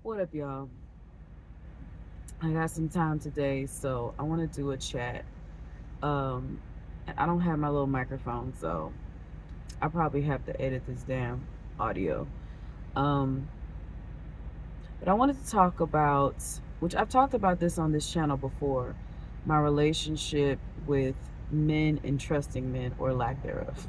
What up, y'all? I got some time today, so I want to do a chat. Um, and I don't have my little microphone, so I probably have to edit this damn audio. Um, but I wanted to talk about, which I've talked about this on this channel before, my relationship with men and trusting men or lack thereof.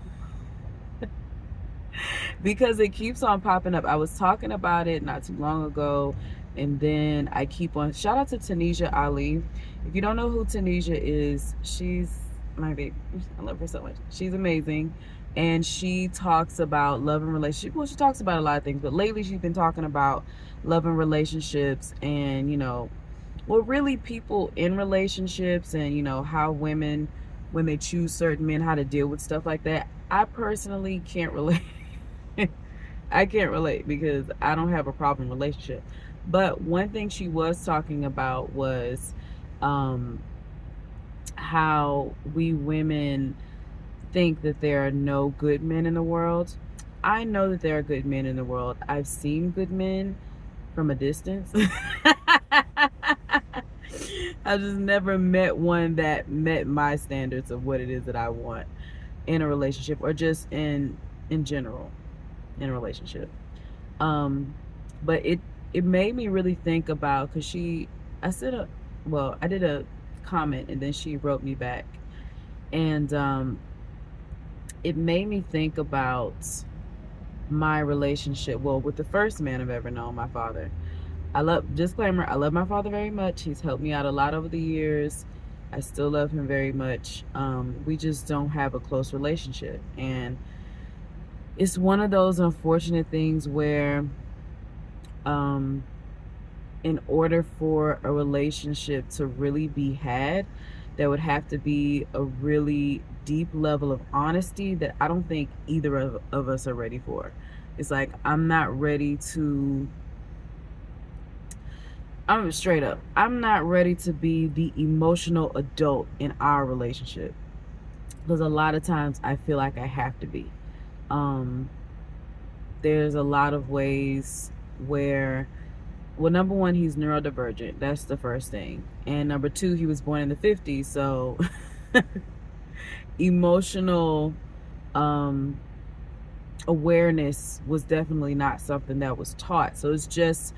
Because it keeps on popping up. I was talking about it not too long ago, and then I keep on. Shout out to Tunisia Ali. If you don't know who Tunisia is, she's my baby. I love her so much. She's amazing, and she talks about love and relationships. Well, she talks about a lot of things, but lately she's been talking about love and relationships, and well, really people in relationships, and how women, when they choose certain men, how to deal with stuff like that. I personally can't relate. I can't relate because I don't have a problem relationship. But one thing she was talking about was um, how we women think that there are no good men in the world. I know that there are good men in the world. I've seen good men from a distance. I've just never met one that met my standards of what it is that I want in a relationship, or just in general in a relationship. Um, but it made me really think about, because I said I did a comment and then she wrote me back, and it made me think about my relationship. Well, with the first man I've ever known, my father. I love disclaimer. I love my father very much. He's helped me out a lot over the years. I still love him very much. We just don't have a close relationship, and it's one of those unfortunate things where um, in order for a relationship to really be had, there would have to be a really deep level of honesty that I don't think either of us are ready for. It's like, I'm straight up, I'm not ready to be the emotional adult in our relationship, because a lot of times I feel like I have to be. Um, there's a lot of ways where, well, number one, he's neurodivergent. That's the first thing. And number two, he was born in the 50s. So emotional um, awareness was definitely not something that was taught. So it's just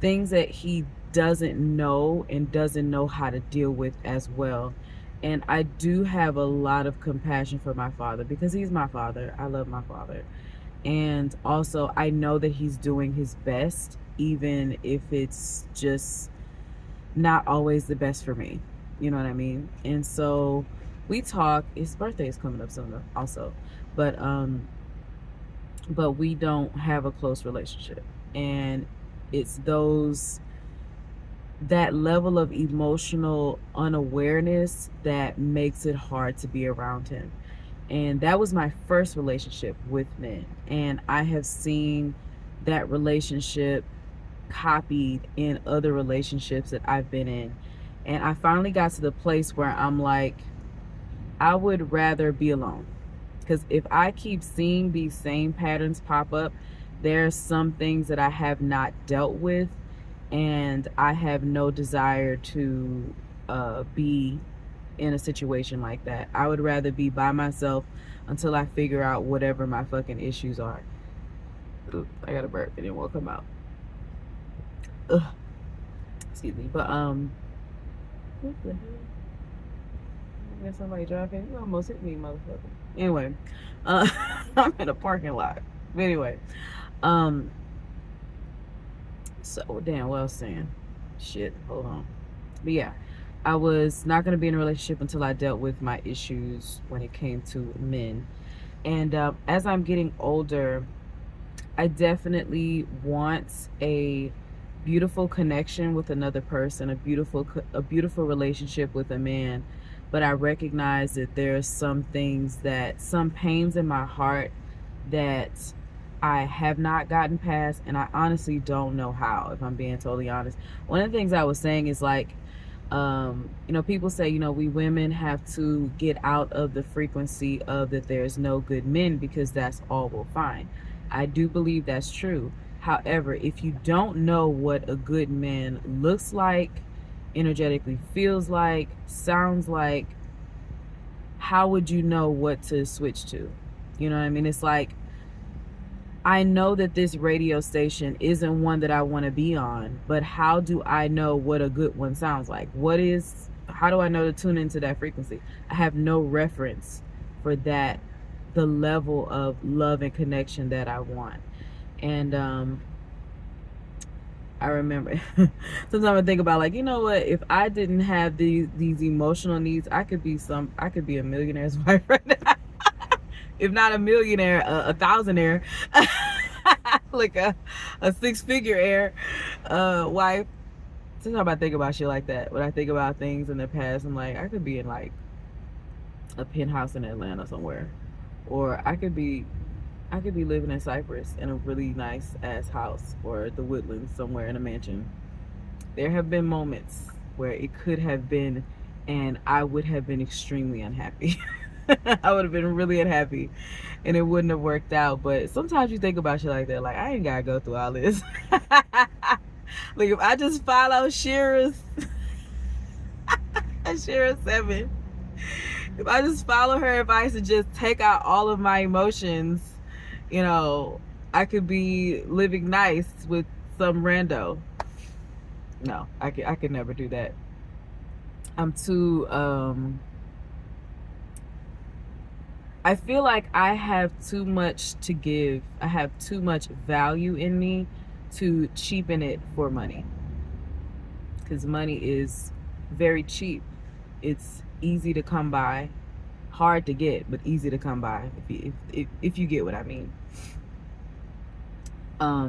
things that he doesn't know and doesn't know how to deal with as well. And I do have a lot of compassion for my father because he's my father. I love my father. And also, I know that he's doing his best, even if it's just not always the best for me. You know what I mean? And so we talk. His birthday is coming up soon, also, but we don't have a close relationship, and it's that level of emotional unawareness that makes it hard to be around him. And that was my first relationship with men, and I have seen that relationship copied in other relationships that I've been in. And I finally got to the place where I'm like, I would rather be alone, because if I keep seeing these same patterns pop up, there's some things that I have not dealt with, and I have no desire to be in a situation like that. I would rather be by myself until I figure out whatever my fucking issues are. Ooh, I got a burp and it won't come out. Ugh. Excuse me. But what the hell? I guess somebody driving. You almost hit me, motherfucker. Anyway, I'm in a parking lot. But anyway, so damn, what I was saying. Shit, hold on. But yeah, I was not going to be in a relationship until I dealt with my issues when it came to men. And as I'm getting older, I definitely want a beautiful connection with another person, a beautiful relationship with a man. But I recognize that there's some pains in my heart that I have not gotten past, and I honestly don't know how, if I'm being totally honest. One of the things I was saying is like, people say, we women have to get out of the frequency of that there's no good men because that's all we'll find. I do believe that's true. However, if you don't know what a good man looks like, energetically feels like, sounds like, how would you know what to switch to? You know what I mean? It's like, I know that this radio station isn't one that I want to be on, but how do I know what a good one sounds like? How do I know to tune into that frequency? I have no reference for that, the level of love and connection that I want. And I remember sometimes I think about, like, you know what, if I didn't have these emotional needs, I could be a millionaire's wife right now. If not a millionaire, a thousandaire, like a six-figure heir, wife. Sometimes I think about shit like that. When I think about things in the past, I'm like, I could be in like a penthouse in Atlanta somewhere, or I could be living in Cyprus in a really nice ass house, or the Woodlands somewhere in a mansion. There have been moments where it could have been, and I would have been extremely unhappy. I would have been really unhappy, and it wouldn't have worked out. But sometimes you think about shit like that, like, I ain't gotta go through all this. Like, if I just follow Shira 7, if I just follow her advice and just take out all of my emotions, you know, I could be living nice with some rando. No, I could never do that. I'm too I feel like I have too much to give. I have too much value in me to cheapen it for money. Because money is very cheap. It's easy to come by, hard to get, but easy to come by, if you get what I mean.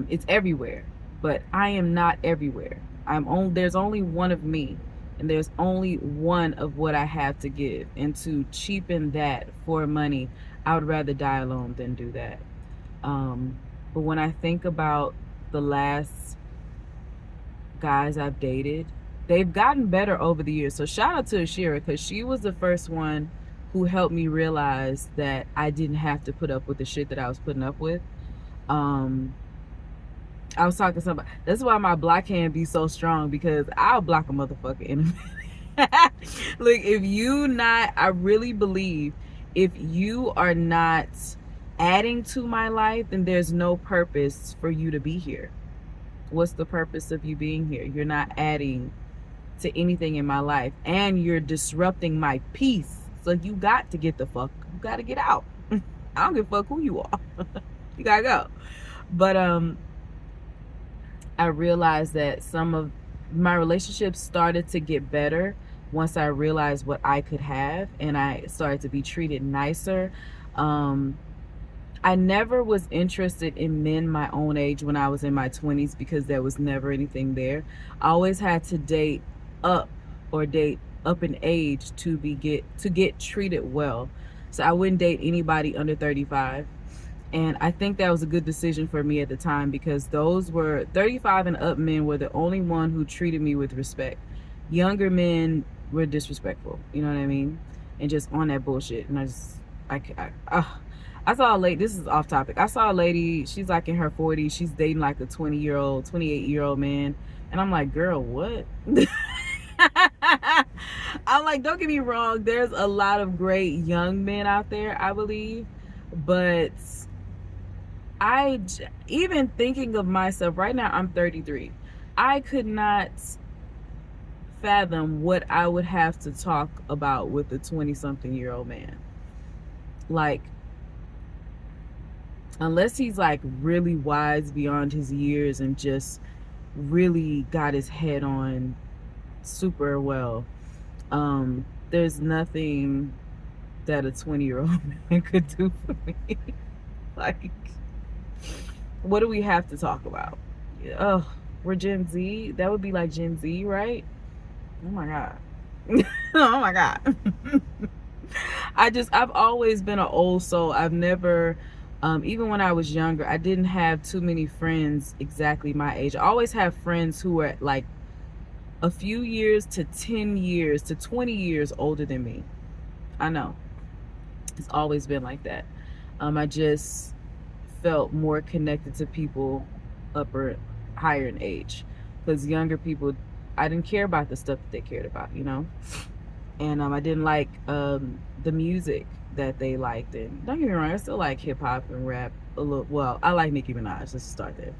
It's everywhere, but I am not everywhere. There's only one of me, and there's only one of what I have to give. And to cheapen that for money, I would rather die alone than do that. But when I think about the last guys I've dated, they've gotten better over the years. So shout out to Ashira, because she was the first one who helped me realize that I didn't have to put up with the shit that I was putting up with. I was talking to somebody. That's why my block hand be so strong, because I'll block a motherfucker in a minute. Like, I really believe if you are not adding to my life, then there's no purpose for you to be here. What's the purpose of you being here? You're not adding to anything in my life, and you're disrupting my peace. So you got to get the fuck. You got to get out. I don't give a fuck who you are. You gotta go. But I realized that some of my relationships started to get better once I realized what I could have, and I started to be treated nicer. I never was interested in men my own age when I was in my 20s, because there was never anything there. I always had to date up in age to get treated well. So I wouldn't date anybody under 35. And I think that was a good decision for me at the time, because those were 35 and up men were the only one who treated me with respect. Younger men were disrespectful, you know what I mean? And just on that bullshit. And I saw a lady, this is off topic. I saw a lady, she's like in her 40s, she's dating like a 28-year-old man. And I'm like, girl, what? I'm like, don't get me wrong, there's a lot of great young men out there, I believe. But even thinking of myself right now, I'm 33. I could not fathom what I would have to talk about with a 20-something-year-old man. Like, unless he's like really wise beyond his years and just really got his head on super well, there's nothing that a 20-year-old man could do for me. Like, what do we have to talk about? Oh, we're Gen Z. That would be like Gen Z, right? Oh my god. Oh my god. I've always been an old soul. I've never, even when I was younger, I didn't have too many friends exactly my age. I always have friends who were like a few years to 10 years to 20 years older than me. I know. It's always been like that. I just felt more connected to people upper, higher in age, because younger people, I didn't care about the stuff that they cared about, you know. And I didn't like the music that they liked. And don't get me wrong, I still like hip hop and rap a little. Well, I like Nicki Minaj. Let's start there,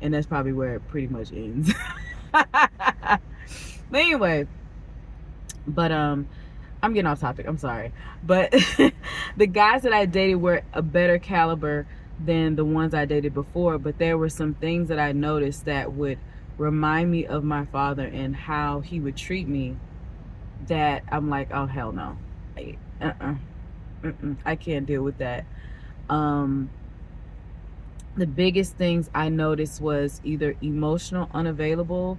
and that's probably where it pretty much ends. But anyway, but I'm getting off topic. I'm sorry, but the guys that I dated were a better caliber than the ones I dated before. But there were some things that I noticed that would remind me of my father and how he would treat me, that I'm like, oh hell no, I can't deal with that. Um, the biggest things I noticed was either emotional unavailable,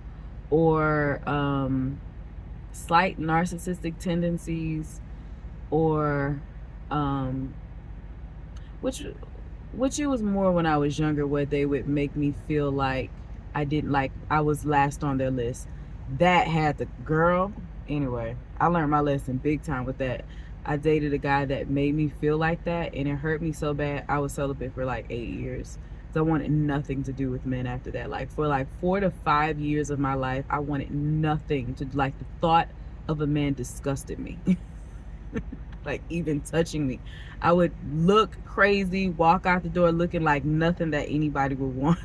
or slight narcissistic tendencies, or um, which which it was more when I was younger, where they would make me feel like I was last on their list. That had the girl. Anyway, I learned my lesson big time with that. I dated a guy that made me feel like that, and it hurt me so bad. I was celibate for like 8 years. So I wanted nothing to do with men after that. Like for like 4 to 5 years of my life, I wanted nothing to, like, the thought of a man disgusted me. Like even touching me, I would look crazy, walk out the door looking like nothing that anybody would want.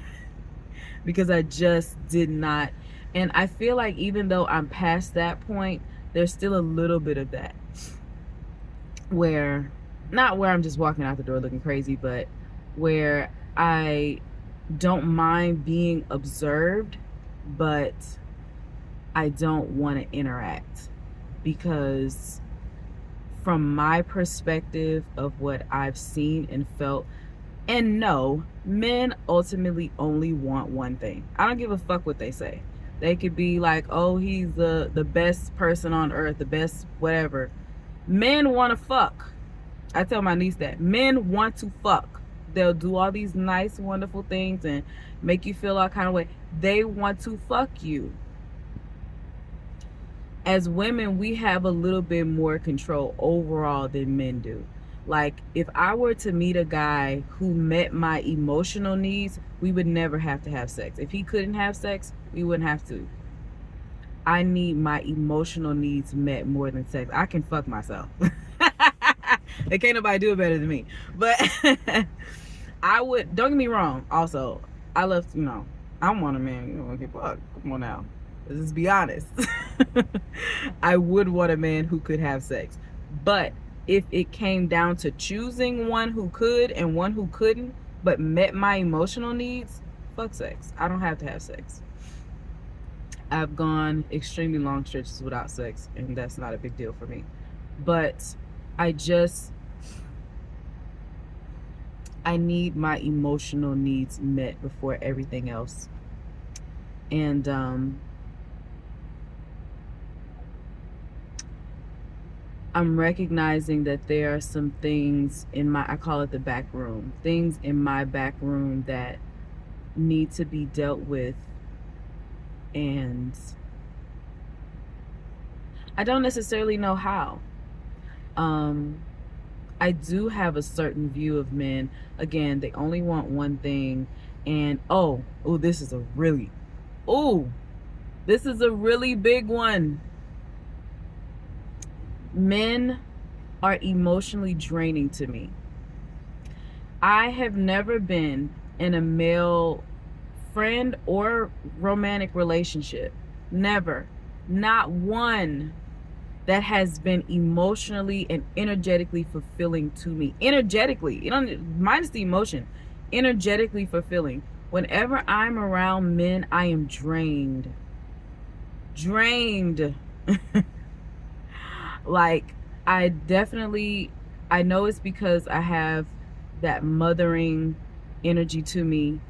Because I just did not. And I feel like even though I'm past that point, there's still a little bit of that, where, not where I'm just walking out the door looking crazy, but where I don't mind being observed, but I don't want to interact. Because from my perspective of what I've seen and felt, and no, men ultimately only want one thing. I don't give a fuck what they say. They could be like, oh, he's the best person on earth, the best whatever. Men want to fuck. I tell my niece that. Men want to fuck. They'll do all these nice, wonderful things and make you feel all kind of way. They want to fuck you. As women, we have a little bit more control overall than men do. Like, if I were to meet a guy who met my emotional needs, we would never have to have sex. If he couldn't have sex, we wouldn't have to. I need my emotional needs met more than sex. I can fuck myself. And can't nobody do it better than me. But I would, don't get me wrong, also, I love, I want a man, get fucked. Come on now. Let's just be honest. I would want a man who could have sex. But if it came down to choosing one who could and one who couldn't, but met my emotional needs, fuck sex. I don't have to have sex. I've gone extremely long stretches without sex, and that's not a big deal for me. But I need my emotional needs met before everything else. And I'm recognizing that there are some things in I call it the back room, things in my back room that need to be dealt with. And I don't necessarily know how. I do have a certain view of men. Again, they only want one thing. And this is a really big one. Men are emotionally draining to me. I have never been in a male friend or romantic relationship, never, not one, that has been emotionally and energetically fulfilling to me. Energetically, minus the emotion, energetically fulfilling. Whenever I'm around men, I am drained. Like, I know it's because I have that mothering energy to me,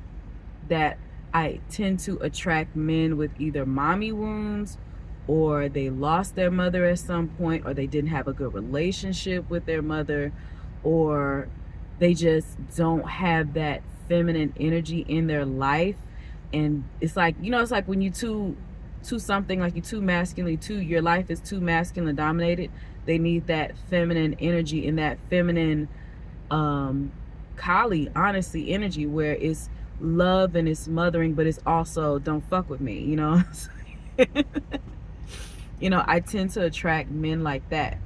that I tend to attract men with either mommy wounds, or they lost their mother at some point, or they didn't have a good relationship with their mother, or they just don't have that feminine energy in their life. And it's like, it's like when you too something, like you're too masculine, your life is too masculine dominated. They need that feminine energy and that feminine Kali, honestly, energy, where it's love and it's mothering, but it's also don't fuck with me, you know. You know, I tend to attract men like that.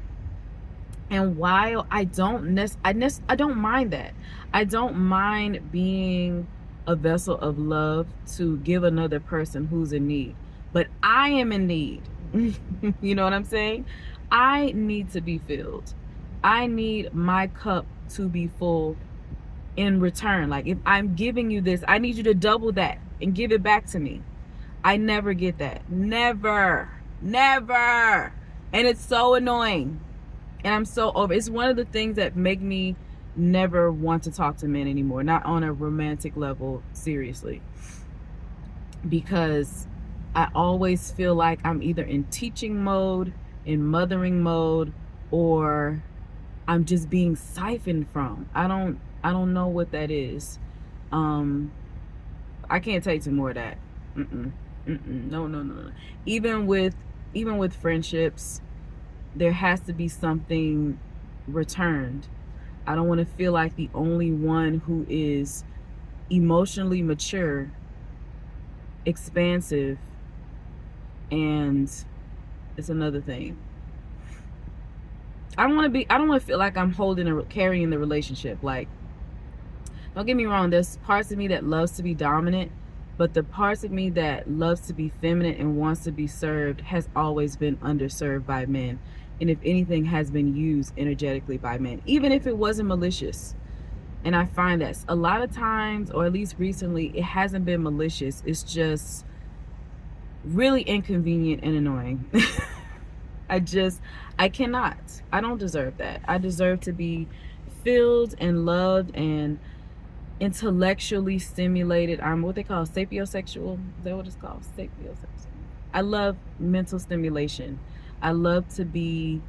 And while I don't mind that. I don't mind being a vessel of love to give another person who's in need. But I am in need. You know what I'm saying? I need to be filled. I need my cup to be full in return. Like, if I'm giving you this, I need you to double that and give it back to me. I never get that. Never. Never. And it's so annoying. And I'm so over. It's one of the things that make me never want to talk to men anymore, not on a romantic level, seriously, because I always feel like I'm either in teaching mode, in mothering mode, or I'm just being siphoned from. I don't know what that is. um I can't take some more of that. Mm-mm. Mm-mm. No, no, no, no. Even with friendships, there has to be something returned. I don't want to feel like the only one who is emotionally mature, expansive, and it's another thing. I don't want to feel like I'm carrying the relationship. Like, don't get me wrong, there's parts of me that loves to be dominant, but the parts of me that loves to be feminine and wants to be served has always been underserved by men. And if anything, has been used energetically by men, even if it wasn't malicious. And I find that a lot of times, or at least recently, it hasn't been malicious. It's just really inconvenient and annoying. I just, I cannot. I don't deserve that. I deserve to be filled and loved and intellectually stimulated. I'm what they call sapiosexual. Is that what it's called? Sapiosexual. I love mental stimulation. I love to be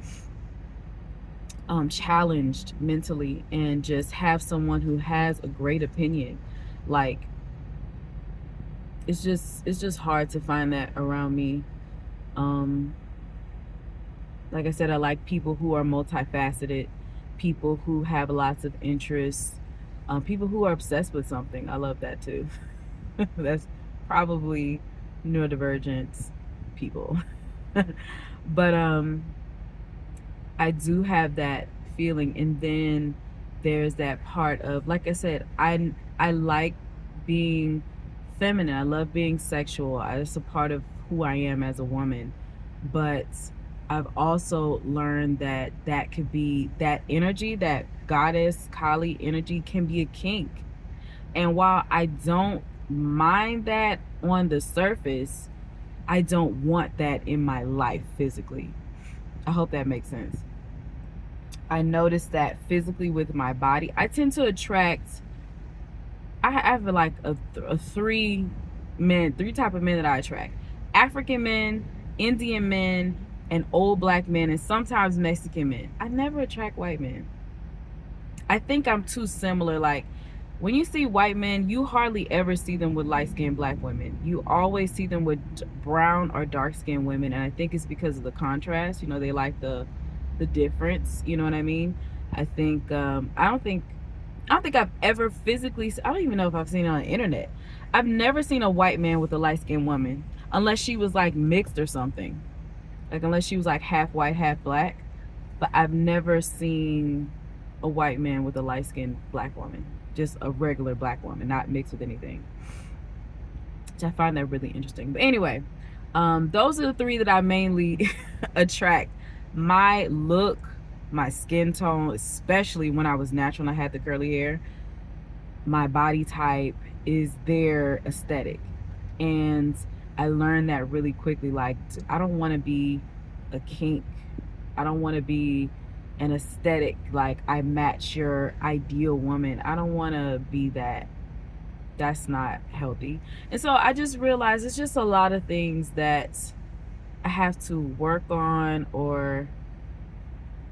challenged mentally and just have someone who has a great opinion. Like, it's just hard to find that around me. Um, like I said, I like people who are multifaceted, people who have lots of interests, people who are obsessed with something. I love that too. That's probably neurodivergent people. But I do have that feeling. And then there's that part of, like I said, I like being feminine. I love being sexual. It's a part of who I am as a woman. But I've also learned that that could be, that energy, that goddess Kali energy, can be a kink. And while I don't mind that on the surface, I don't want that in my life physically. I hope that makes sense. I noticed that physically with my body, I tend to attract, I have like three type of men that I attract: African men, Indian men, and old black men, and sometimes Mexican men. I never attract white men. I think I'm too similar. Like, when you see white men, you hardly ever see them with light-skinned black women. You always see them with brown or dark-skinned women, and I think it's because of the contrast. You know, they like the difference. You know what I mean? I think I don't think I've ever physically. I don't even know if I've seen it on the internet. I've never seen a white man with a light-skinned woman, unless she was like mixed or something. Like, unless she was like half white, half black. But I've never seen a white man with a light-skinned black woman. Just a regular black woman, not mixed with anything. Which I find that really interesting. But anyway, those are the three that I mainly attract. My look, my skin tone, especially when I was natural and I had the curly hair, my body type is their aesthetic. And I learned that really quickly. Like, I don't want to be a kink. I don't want to be an aesthetic, like I match your ideal woman. I don't want to be that. That's not healthy. And so I just realized it's just a lot of things that I have to work on, or,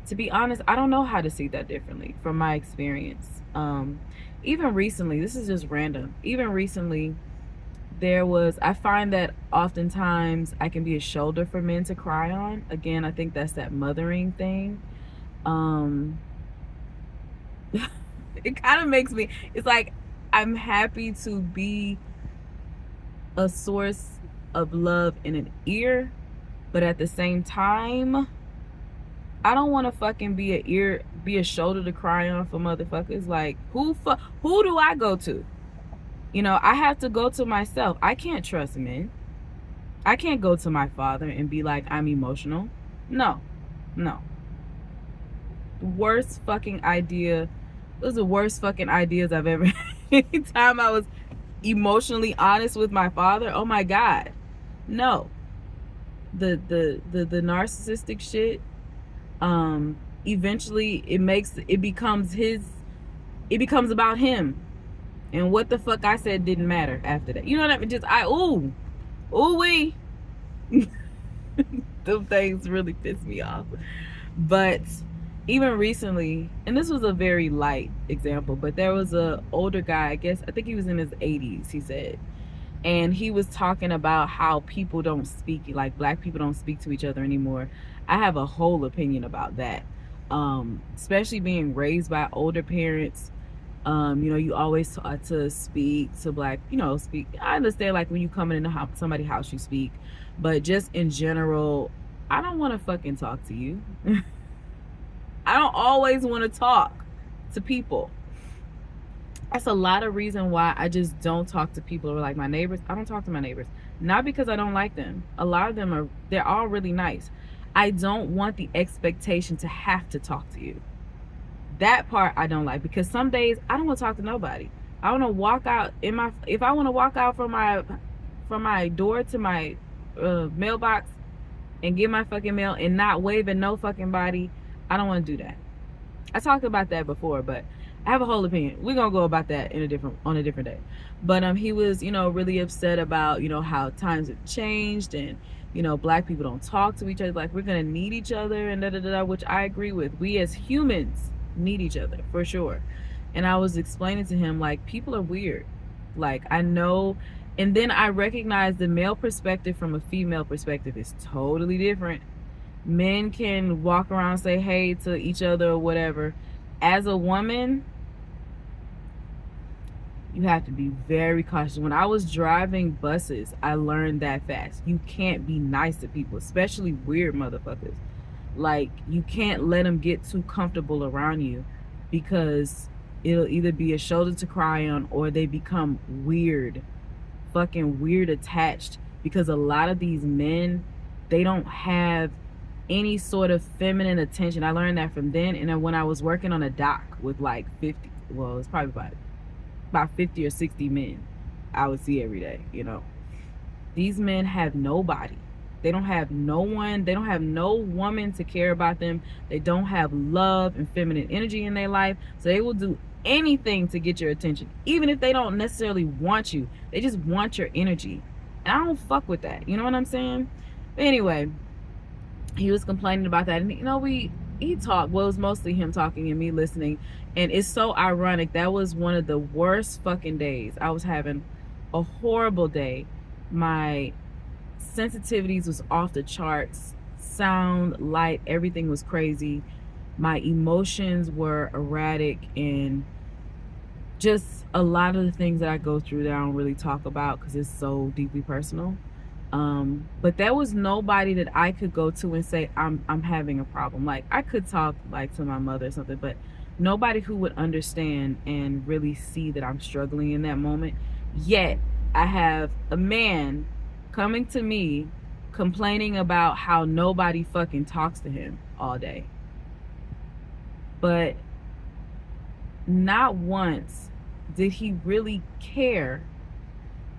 to be honest, I don't know how to see that differently from my experience. Even recently, this is just random. Even recently, I find that oftentimes I can be a shoulder for men to cry on. Again, I think that's that mothering thing. um it kind of makes me, it's like I'm happy to be a source of love in an ear, but at the same time, I don't want to fucking be a shoulder to cry on for motherfuckers. Like, who do I go to? You know, I have to go to myself. I can't trust men. I can't go to my father and be like, I'm emotional. No, no. Worst fucking idea. Those are the worst fucking ideas I've ever had. Anytime I was emotionally honest with my father, oh my God. No. The narcissistic shit, eventually it becomes about him. And what the fuck I said didn't matter after that. You know what I mean? Ooh wee. Them things really piss me off. But even recently, and this was a very light example, but there was a older guy, I think he was in his 80s, he said. And he was talking about how people don't speak, like black people don't speak to each other anymore. I have a whole opinion about that. Especially being raised by older parents. You know, you always taught to speak to black, speak. I understand, like, when you come in somebody's house, you speak. But just in general, I don't want to fucking talk to you. I don't always want to talk to people. That's a lot of reason why I just don't talk to people, or like my neighbors. I don't talk to my neighbors. Not because I don't like them. A lot of them they're all really nice. I don't want the expectation to have to talk to you. That part I don't like, because some days I don't want to talk to nobody. I want to walk out if I want to walk out from my door to my mailbox and get my fucking mail and not wave at no fucking body. I don't want to do that. I talked about that before, but I have a whole opinion. We're gonna go about that on a different day. But he was, really upset about, how times have changed, and black people don't talk to each other. Like, we're gonna need each other, and which I agree with. We as humans need each other for sure. And I was explaining to him, like, people are weird. Like, I know. And then I recognize the male perspective from a female perspective is totally different. Men can walk around and say hey to each other or whatever. As a woman, you have to be very cautious. When I was driving buses, I learned that fast. You can't be nice to people, especially weird motherfuckers. Like, you can't let them get too comfortable around you, because it'll either be a shoulder to cry on, or they become weird, fucking weird attached. Because a lot of these men, they don't have any sort of feminine attention. I learned that from then. And then when I was working on a dock with like 50, well, it's probably about 50 or 60 men I would see every day. These men have nobody. They don't have no one. They don't have no woman to care about them. They don't have love and feminine energy in their life. So they will do anything to get your attention, even if they don't necessarily want you. They just want your energy. And I don't fuck with that. You know what I'm saying? But anyway, he was complaining about that. And, he talked. Well, it was mostly him talking and me listening. And it's so ironic. That was one of the worst fucking days. I was having a horrible day. My sensitivities was off the charts. Sound, light, everything was crazy. My emotions were erratic, and just a lot of the things that I go through that I don't really talk about because it's so deeply personal. But there was nobody that I could go to and say I'm having a problem. Like, I could talk like to my mother or something, but nobody who would understand and really see that I'm struggling in that moment. Yet I have a man coming to me complaining about how nobody fucking talks to him all day. But not once did he really care.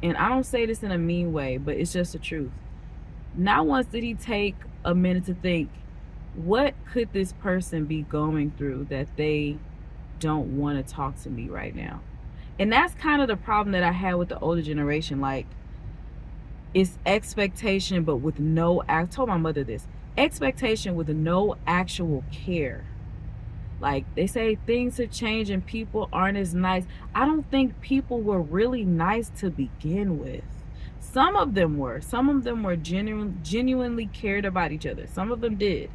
And I don't say this in a mean way, but it's just the truth. Not once did he take a minute to think, what could this person be going through that they don't want to talk to me right now? And that's kind of the problem that I had with the older generation. Like, it's expectation, but with no, I told my mother this, expectation with no actual care. Like, they say things have changed and people aren't as nice. I don't think people were really nice to begin with. Some of them were. Some of them were genuinely cared about each other. Some of them did.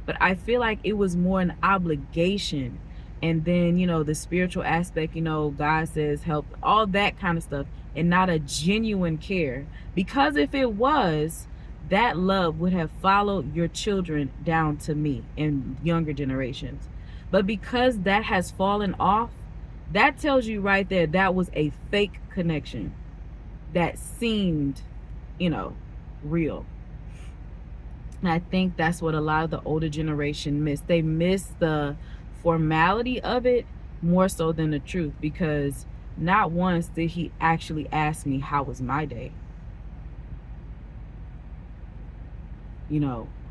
But I feel like it was more an obligation. And then, the spiritual aspect, God says help, all that kind of stuff, and not a genuine care. Because if it was, that love would have followed your children down to me and younger generations. But because that has fallen off, that tells you right there that was a fake connection that seemed, real. And I think that's what a lot of the older generation miss. They miss the formality of it more so than the truth, because not once did he actually ask me how was my day.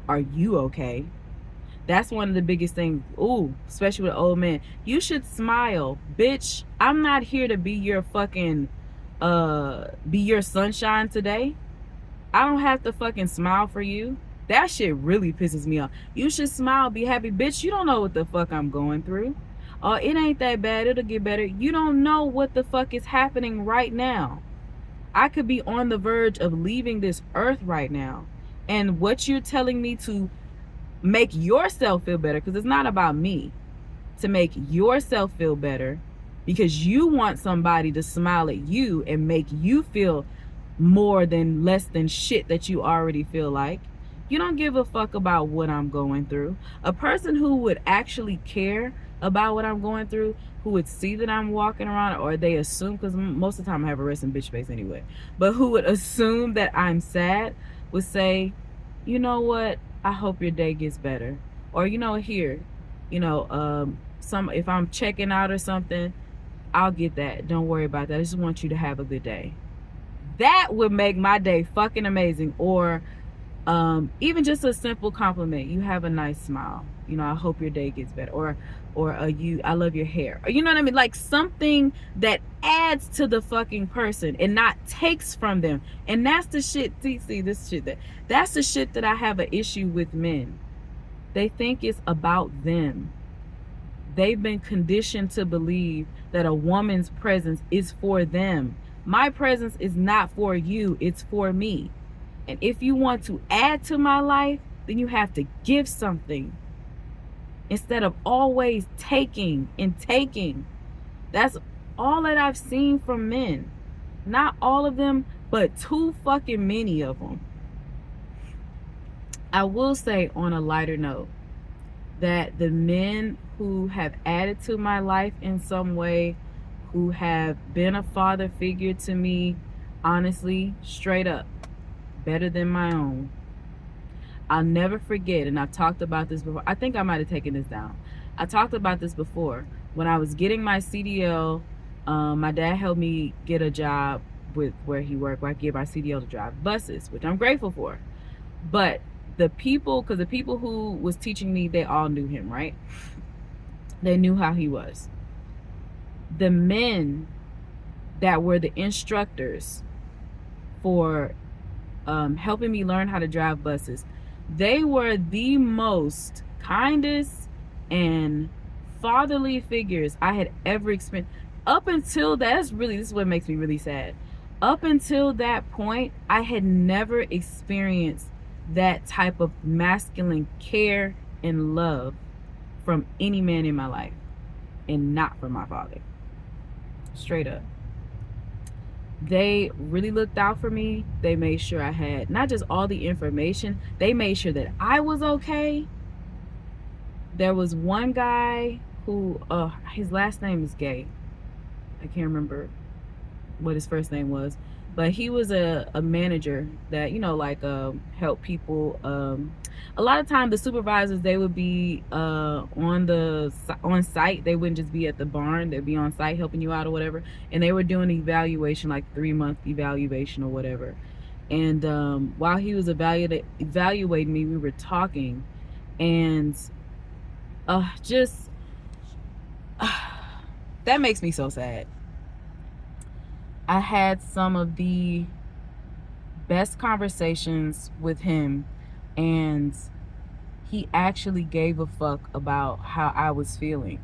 Are you okay? That's one of the biggest things. Ooh, especially with old men. You should smile. Bitch, I'm not here to be your fucking be your sunshine today. I don't have to fucking smile for you. That shit really pisses me off. You should smile, be happy. Bitch, you don't know what the fuck I'm going through. Oh, it ain't that bad. It'll get better. You don't know what the fuck is happening right now. I could be on the verge of leaving this earth right now. And what you're telling me to make yourself feel better, because it's not about me, to make yourself feel better because you want somebody to smile at you and make you feel more than less than shit that you already feel like. You don't give a fuck about what I'm going through. A person who would actually care about what I'm going through, who would see that I'm walking around, or they assume, because most of the time I have a resting bitch face anyway, but who would assume that I'm sad, would say, you know what, I hope your day gets better. Or, here, some, if I'm checking out or something, I'll get that. Don't worry about that. I just want you to have a good day. That would make my day fucking amazing. Or even just a simple compliment. You have a nice smile. I hope your day gets better. Or I love your hair. Or, you know what I mean? Like something that adds to the fucking person and not takes from them. And that's the shit. See this shit that's the shit that I have an issue with men. They think it's about them. They've been conditioned to believe that a woman's presence is for them. My presence is not for you, it's for me. And if you want to add to my life, then you have to give something instead of always taking and taking. That's all that I've seen from men. Not all of them, but too fucking many of them. I will say on a lighter note that the men who have added to my life in some way, who have been a father figure to me, honestly, straight up, better than my own. I'll never forget, and I've talked about this before. I think I might have taken this down. I talked about this before. When I was getting my CDL, my dad helped me get a job with where he worked, where I get my CDL to drive buses, which I'm grateful for. But the people who was teaching me, they all knew him, right? They knew how he was. The men that were the instructors for helping me learn how to drive buses, they were the most kindest and fatherly figures I had ever experienced. Up until this is what makes me really sad. Up until that point, I had never experienced that type of masculine care and love from any man in my life, and not from my father. Straight up. They really looked out for me. They made sure I had not just all the information, they made sure that I was okay. There was one guy who, his last name is Gay. I can't remember what his first name was, but he was a manager that, help people. A lot of times the supervisors, they would be on site. They wouldn't just be at the barn. They'd be on site helping you out or whatever. And they were doing an evaluation, like 3-month evaluation or whatever. And while he was evaluating me, we were talking, and that makes me so sad. I had some of the best conversations with him, and he actually gave a fuck about how I was feeling.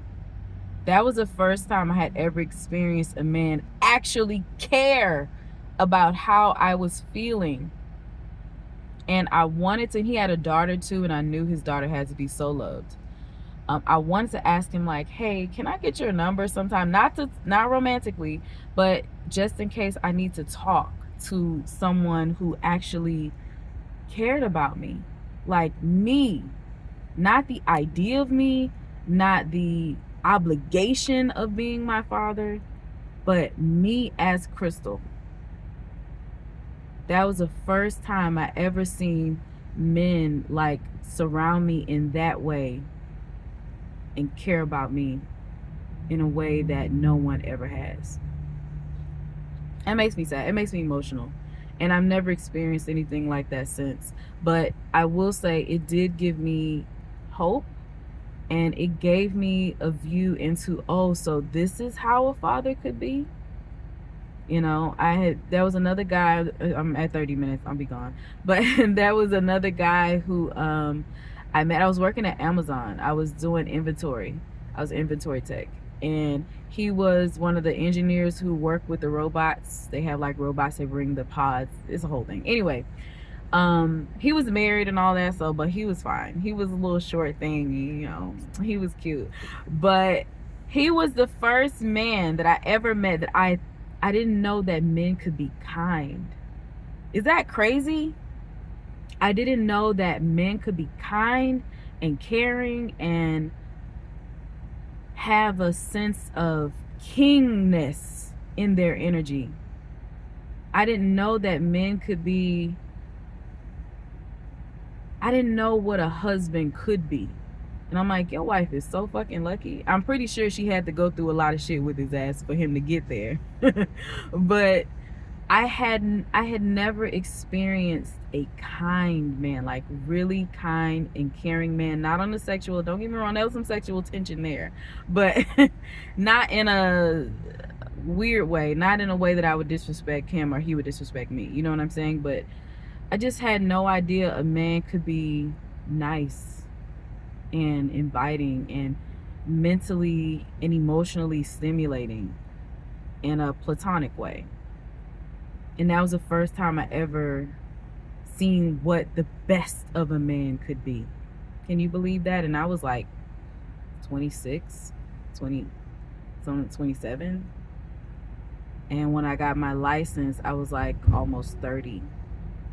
That was the first time I had ever experienced a man actually care about how I was feeling. And I wanted to, he had a daughter too, and I knew his daughter had to be so loved. I wanted to ask him like, hey, can I get your number sometime? Not romantically, but just in case I need to talk to someone who actually cared about me. Like me, not the idea of me, not the obligation of being my father, but me as Crystal. That was the first time I ever seen men like surround me in that way and care about me in a way that no one ever has. It makes me sad. It makes me emotional. And I've never experienced anything like that since. But I will say it did give me hope, and it gave me a view into, oh, so this is how a father could be. You know, there was another guy, I'm at 30 minutes, I'll be gone. But there was another guy who I met. I was working at Amazon. I was doing inventory. I was inventory tech. And he was one of the engineers who work with the robots. They have like robots, they bring the pods. It's a whole thing. Anyway, he was married and all that, so but he was fine. He was a little short thing, you know. He was cute. But he was the first man that I ever met that I didn't know that men could be kind. Is that crazy? I didn't know that men could be kind and caring and have a sense of kingness in their energy. I didn't know that men could be, I didn't know what a husband could be. And I'm like, your wife is so fucking lucky. I'm pretty sure she had to go through a lot of shit with his ass for him to get there. But I had never experienced a kind man, like really kind and caring man. Not on the sexual, don't get me wrong, there was some sexual tension there, but not in a weird way, not in a way that I would disrespect him or he would disrespect me. You know what I'm saying? But I just had no idea a man could be nice and inviting and mentally and emotionally stimulating in a platonic way. And that was the first time I ever seen what the best of a man could be. Can you believe that? And I was like 26, 20, 27. And when I got my license, I was like almost 30,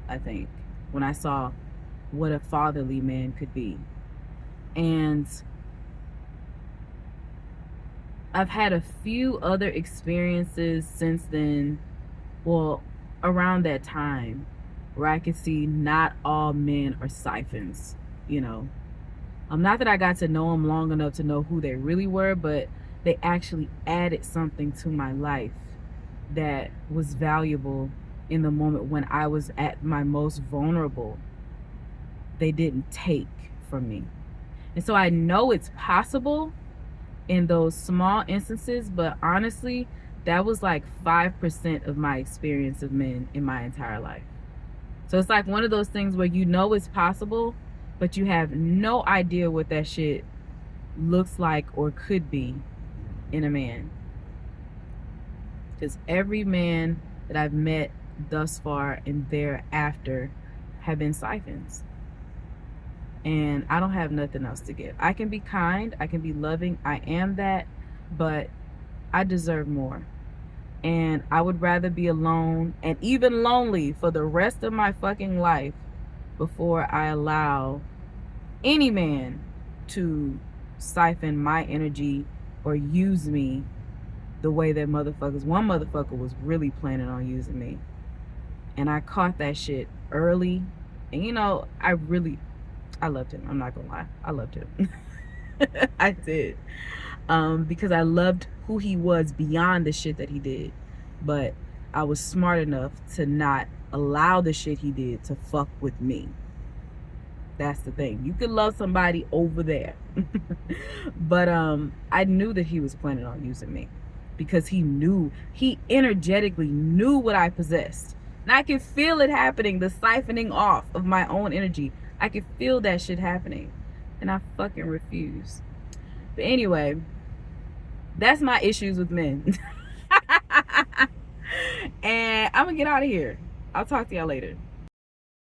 I think, when I saw what a fatherly man could be. And I've had a few other experiences since then, well, around that time, where I could see not all men are siphons, you know. Not that I got to know them long enough to know who they really were, but they actually added something to my life that was valuable in the moment when I was at my most vulnerable. They didn't take from me. And so I know it's possible in those small instances, but honestly, that was like 5% of my experience of men in my entire life. So it's like one of those things where you know it's possible, but you have no idea what that shit looks like or could be in a man. Because every man that I've met thus far and thereafter have been siphons. And I don't have nothing else to give. I can be kind, I can be loving, I am that, but I deserve more. And I would rather be alone and even lonely for the rest of my fucking life before I allow any man to siphon my energy or use me the way that one motherfucker was really planning on using me. And I caught that shit early. And you know, I loved him. I'm not gonna lie. I loved him. I did. Because I loved who he was beyond the shit that he did. But I was smart enough to not allow the shit he did to fuck with me. That's the thing. You could love somebody over there. But I knew that he was planning on using me. Because he energetically knew what I possessed. And I could feel it happening, the siphoning off of my own energy. I could feel that shit happening. And I fucking refuse. But anyway, that's my issues with men. And I'm gonna get out of here. I'll talk to y'all later.